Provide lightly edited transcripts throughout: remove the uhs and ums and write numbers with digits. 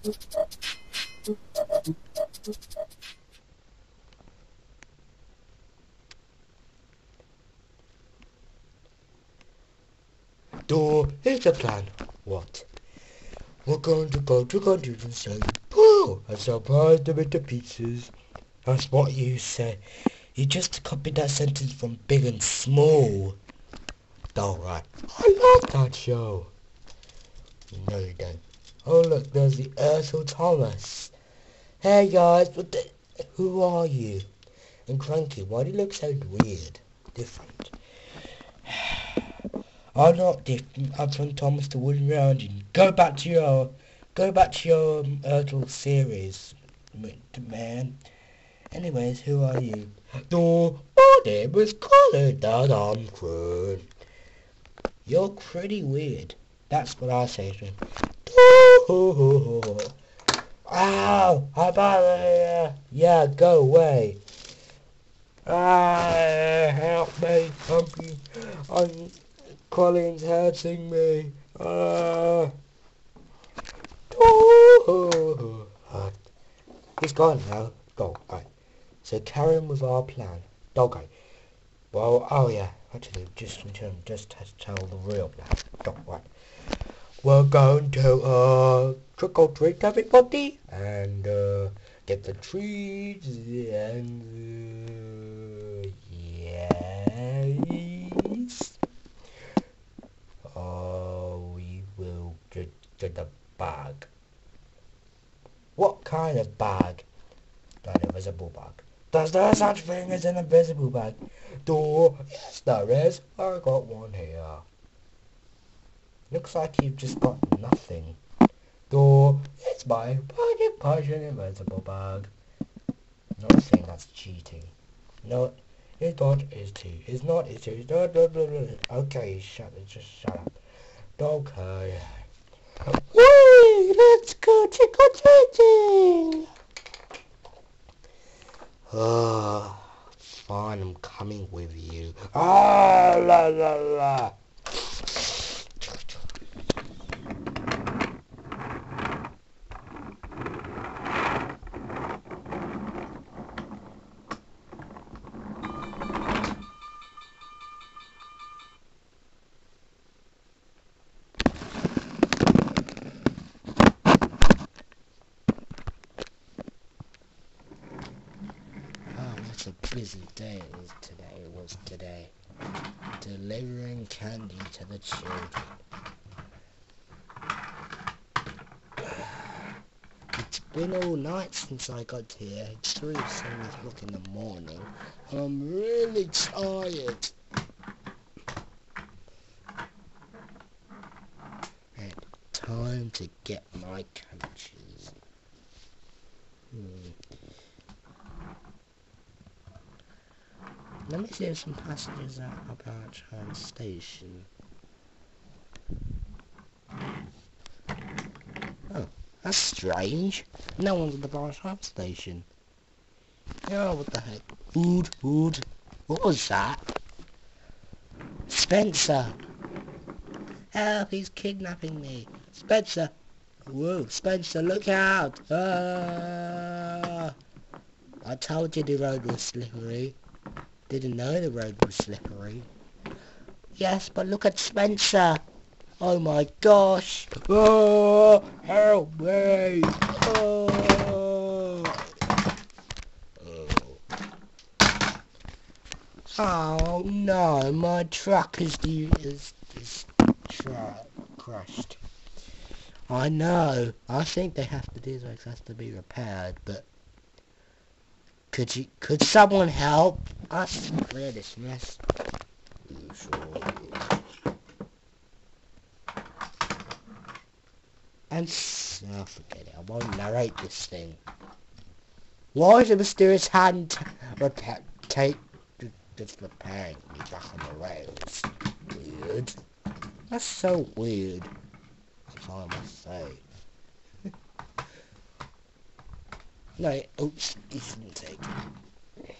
Here's the plan. What? We're going to go to countries and say, "Pooh! I surprised them into pieces." That's what you say. You just copied that sentence from Big and Small. Alright. I love that show. No, you don't. Oh, look, there's the Ursel Thomas. Hey, guys, who are you? And Cranky, why do you look so weird? Different. I'm not different. I'm from Thomas the Wooden Rounding. Go back to your Ursel series, man. Anyways, who are you? My name is Colin and I'm Crane. You're pretty weird. That's what I say to him. Ow! I'm out of here! Yeah, go away. Help me! Colin's hurting me. He's gone now. Go. Right. So carrying with our plan. Okay. Well, oh yeah. Actually, just tell the real plan. Go. Right. We're going to trick or treat everybody and get the trees and yes. We will get the bag. What kind of bag? An invisible bag. There's no such thing as an invisible bag. Yes there is. I got one here. Looks like you've just got nothing. It's my pocket passion invisible bag. Nothing, that's cheating. No, it's not, it's tea. It's not, it's tea. Okay, just shut up. Okay. Whee! Let's go trick or treating! Fine, I'm coming with you. Ah, la la la. What a busy day it was today. Delivering candy to the children. It's been all night since I got here. It's 3:30 in the morning. I'm really tired. And time to get my coaches. Let me see if some passengers are up our train station. Oh, that's strange. No one's at the bar train station. Oh, what the heck? Food. What was that? Spencer! Help, he's kidnapping me. Spencer! Whoa, Spencer, look out! I told you the road was slippery. Didn't know the road was slippery. Yes, but look at Spencer! Oh my gosh! Oh, help me! Oh no, my truck is crushed. I know. I think they have to do this, has to be repaired, but could someone help us clear this mess? And forget it. I won't narrate this thing. Why is a mysterious hand just repairing me back on the rails? Weird. That's so weird. That's all I must say. No, oops, you shouldn't take it.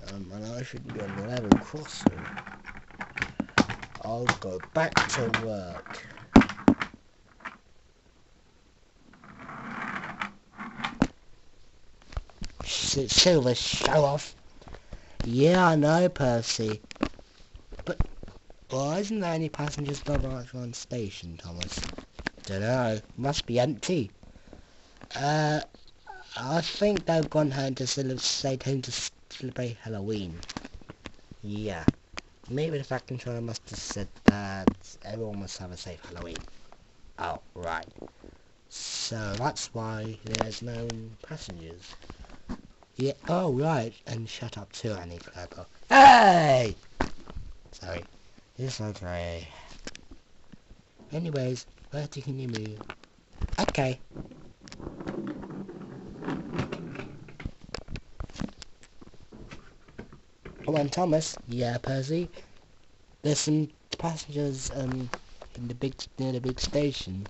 And I shouldn't be on the level crossing. I'll go back to work. silver show off. Yeah, I know, Percy. But why isn't there any passengers on station, Thomas? Dunno. Must be empty. I think they've gone home to stay home to celebrate Halloween. Yeah. Maybe the Fat Controller must have said that everyone must have a safe Halloween. Oh, right. So that's why there's no passengers. Yeah, oh right, and shut up too, Annie Flapper. Hey! Sorry. It's okay. Anyways, where can you move? Okay. Come on, Thomas. Yeah, Percy. There's some passengers in near the big station.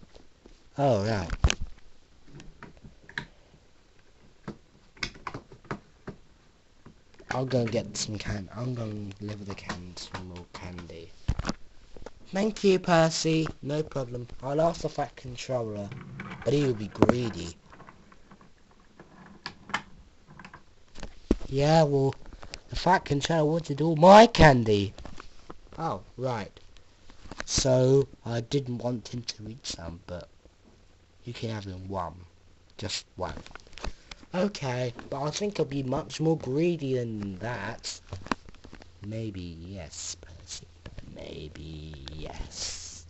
Oh right. I'll go and get some I'm going to deliver the cans some more candy. Thank you, Percy. No problem. I'll ask the Fat Controller, but he will be greedy. Yeah, well, the Fat Controller wanted all my candy. Oh, right. So, I didn't want him to eat some, but you can have him one. Just one. Okay, but I think I'll be much more greedy than that. Maybe yes, Percy. Maybe yes.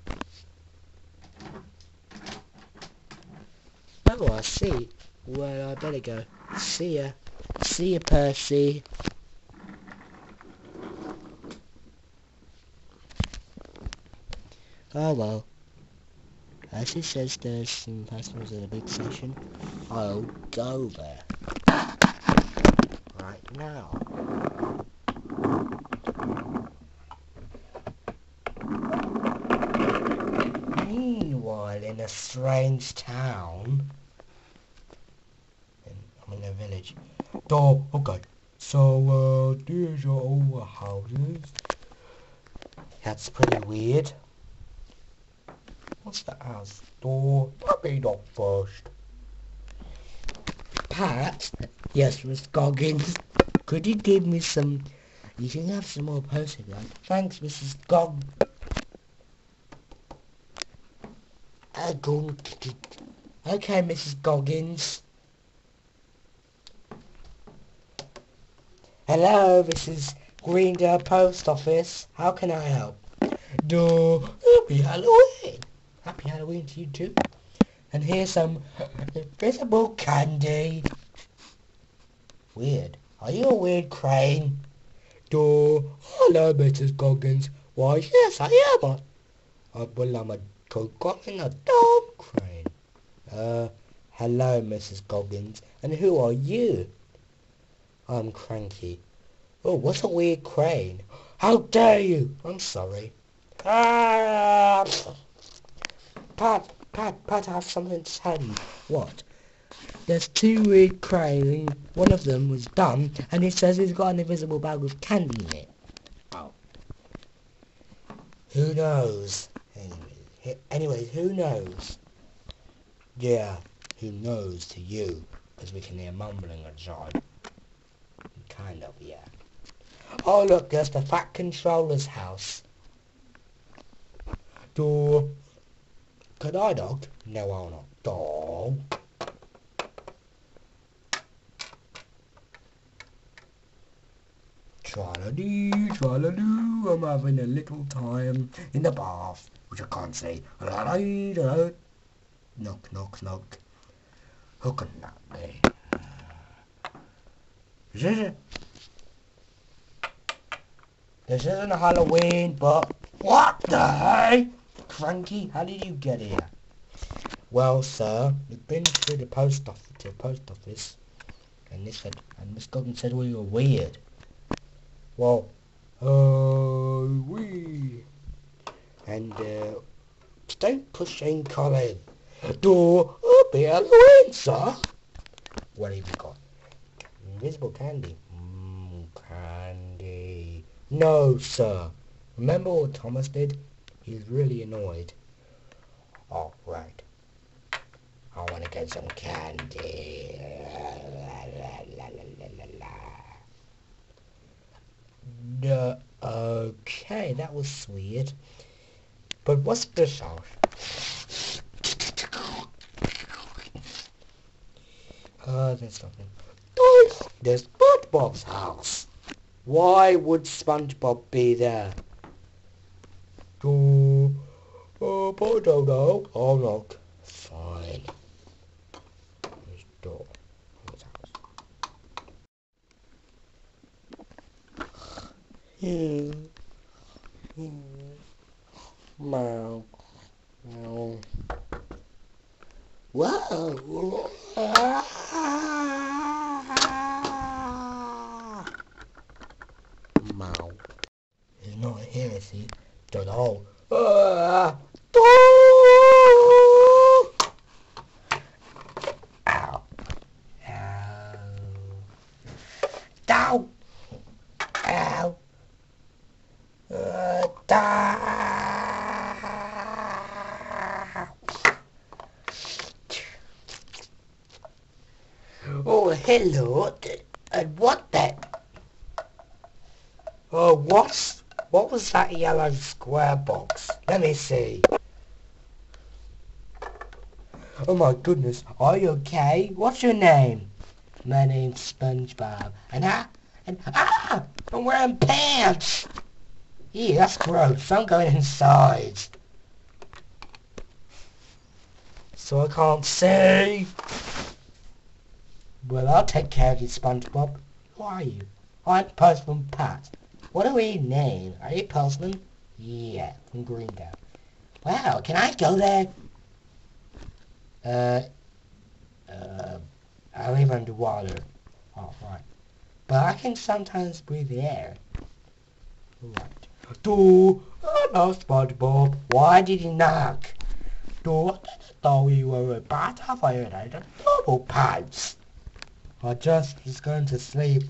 Oh, I see. Well, I better go. See ya. See ya, Percy. Oh well. As it says there's some passengers at a big station, I'll go there. Right now. Meanwhile, in a strange town, I'm in a village. Oh, okay. So, these are all the houses. That's pretty weird. What's that house door? Let me knock first. Pat? Yes, Miss Goggins. Could you give me some... You can have some more postage, right? Thanks, Mrs. Goggins. Okay, Mrs. Goggins. Hello, this is Greendale Post Office. How can I help? Happy Halloween. Happy Halloween to you too. And here's some invisible candy. Weird. Are you a weird crane? Hello, Mrs. Goggins. Why, yes, I am. Well, I'm a Goggins, a dumb crane. Hello, Mrs. Goggins. And who are you? I'm Cranky. Oh, what's a weird crane? How dare you? I'm sorry. Pat, I have something to tell you. What? There's two weird cranes. One of them was dumb, and he says he's got an invisible bag with candy in it. Oh. Who knows? Anyways, who knows? Yeah, who knows to you? Because we can hear mumbling outside. Kind of, yeah. Oh, look, there's the Fat Controller's house. Door. Could I knock? No, I'll not. Door. Tra-la-dee, tra-la-doo, I'm having a little time in the bath, which I can't say. La-la-dee-da-da. Knock, knock, knock. Who can that be? This isn't Halloween, but... What the heck? Cranky, how did you get here? Well, sir, we've been through the post office, and Miss Goggins said we were weird. Well, we... And, don't push in, Colin. Door, be Halloween, sir. What have you got? Invisible candy. Candy. No, sir. Remember what Thomas did? He's really annoyed. Oh, right. I want to get some candy. No, okay, that was weird. But what's this sound? There's nothing. There's SpongeBob's house. Why would SpongeBob be there? But I don't know. I'll knock. Fine. There's door. His house. Yeah. Meow. Meow. Whoa! Meow. He's not here, is he? Don't know. Ow! Ow! Down! Ow! Down! Oh, hello. And what that? Oh, what was that yellow square box? Let me see. Oh my goodness, are you okay? What's your name? My name's SpongeBob. I'm wearing pants! Yeah, that's gross. I'm going inside. So I can't see. Well, I'll take care of you, SpongeBob. Who are you? I'm Postman Pat. What are we named? Are you Postman? Yeah, from Greendale. Wow, can I go there? I live underwater. Oh, right. But I can sometimes breathe the air. Right. Hello, SpongeBob. Why did you knock? I thought you were about to violate the double pants. I just was going to sleep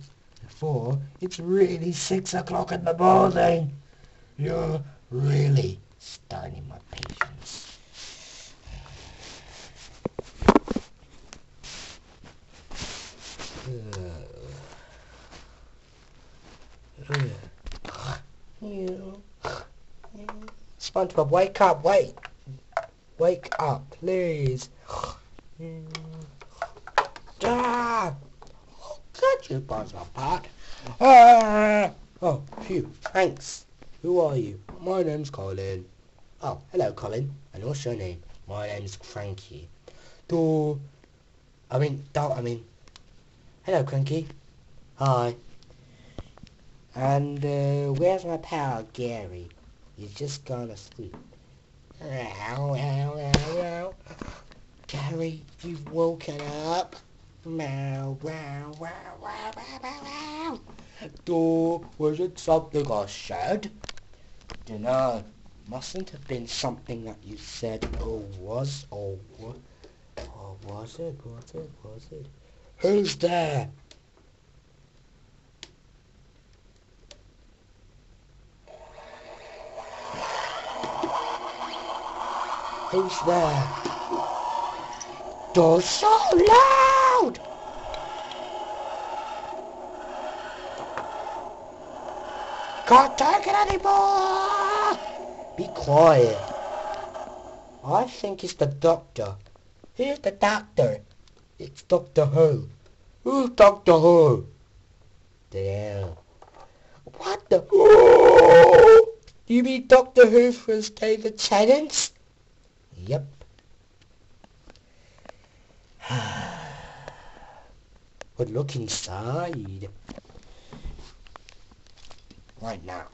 before. It's really 6 o'clock in the morning. You're really starting my patience. SpongeBob, wake up, wake up, please. Ah! Got you, SpongeBob Pat. Oh, phew, thanks. Who are you? My name's Colin. Oh, hello, Colin. And what's your name? My name's Cranky. Hello, Cranky. Hi. And, where's my pal, Gary? He's just gone to sleep. Gary, you've woken up. Meow, wow, wow, wow, wow, wow, wow. Was it something I said? Dunno. Mustn't have been something that you said, or was it? Who's there? Who's there? Door's so loud! Can't take it anymore! Be quiet. I think it's the doctor. Who's the doctor? It's Doctor Who. Who's Doctor Who? Damn. What the? Oh! You mean Doctor Who from David Tennant? Yep. But look inside. Right now.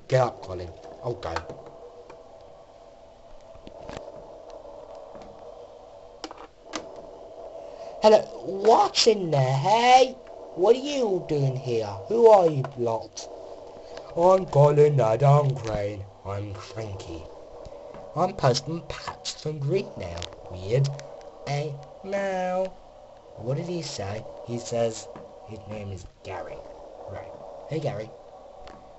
Get up, Colin. Okay. Hello, what's in there, hey? What are you doing here? Who are you lot? I'm Colin Adam Crane. I'm Cranky. I'm Postman Pat from Greendale. Weird. Hey, meow. What did he say? He says his name is Gary. Right. Hey, Gary.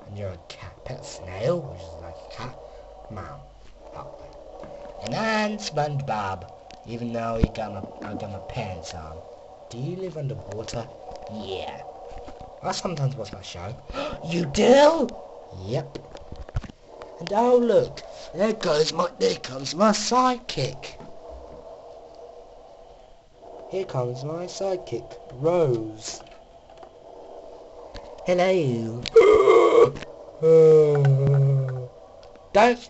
And you're a cat pet snail, which is like a cat. Meow. Oh. And I'm SpongeBob, even though I got my pants on. Do you live underwater? Yeah. I sometimes watch my show. You do? Yep. And oh look, there comes my sidekick. Here comes my sidekick, Rose. Hello. Don't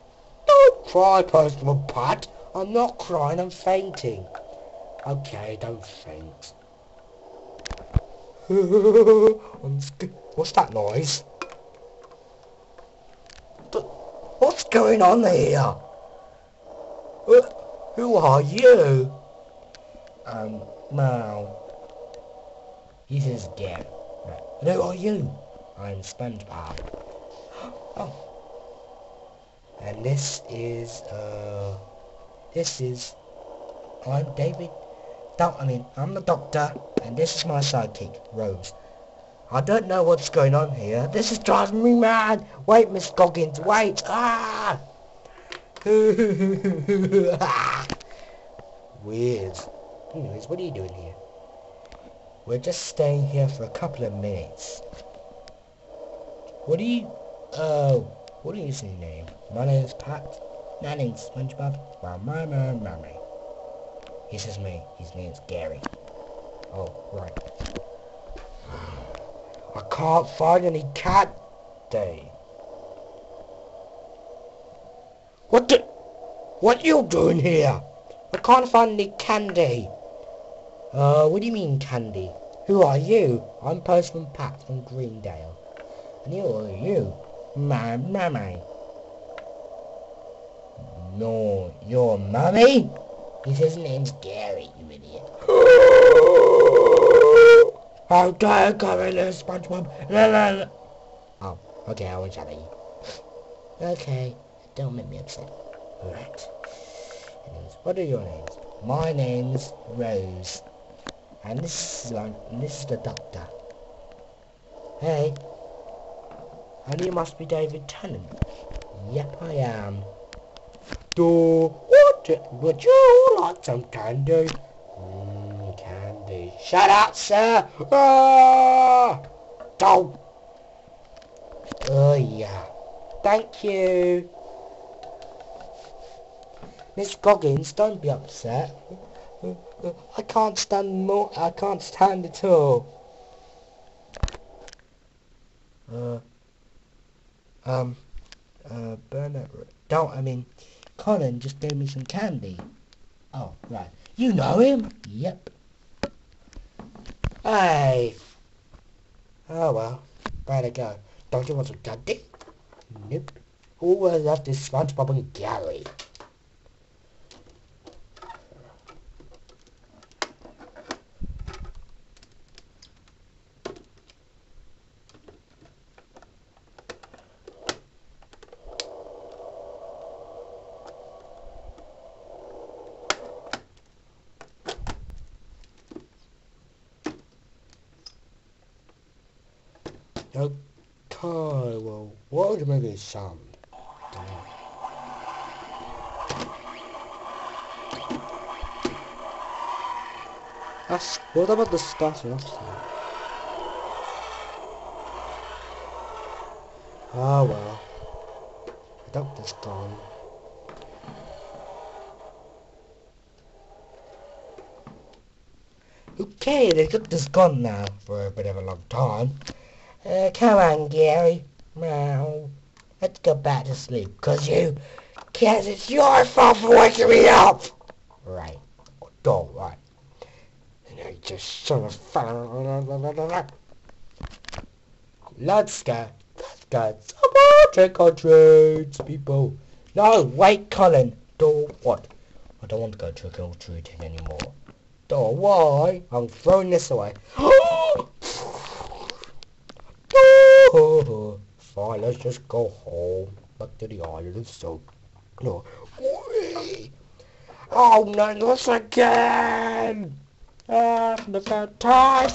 cry, personal Pat. I'm not crying, I'm fainting. Okay, don't faint. What's that noise? What's going on here? Who are you? Now, this is Gary. Right. Who are you? I'm SpongeBob. Oh. And I'm David. I'm the doctor, and this is my sidekick, Rose. I don't know what's going on here. This is driving me mad. Wait, Miss Goggins, wait. Ah! Weird. Anyways, what are you doing here? We're just staying here for a couple of minutes. What are you saying name? My name's Pat. My name's SpongeBob. Mommy. This is me. His name's Gary. Oh, right. I can't find any candy. What you doing here? I can't find any candy. What do you mean candy? Who are you? I'm Postman Pat from Greendale. And who are you? My mummy. No, your mummy? His name's Gary, you idiot. How dare you come in there, SpongeBob? Oh, okay, I won't shout at you. Okay, don't make me upset. Alright. Anyways, what are your names? My name's Rose. And this is the doctor. Hey. And you must be David Tennant. Yep, I am. Would you like some candy? Candy. Shut up, sir! Ah! Don't! Oh, yeah. Thank you. Miss Goggins, don't be upset. I can't stand at all. Bernard, Colin just gave me some candy. Oh, right. You know him? Yep. Hey. Oh, well. Better go. Don't you want some candy? Nope. All we're left is SpongeBob and Gary. Okay, well, what would make it sound? What about the starting off sound? Ah, well. The doctor's gone. Okay, the doctor's gone now for a bit of a long time. Come on, Gary. Now, let's go back to sleep, cause it's your fault for waking me up! Right. Alright. And I just sort of Let's go. Some more trick or treats, people. No, wait, Colin. What? I don't want to go trick or treating anymore. Why? I'm throwing this away. Fine, let's just go home. Back to the island. So, no. Oh no, not again! The third time!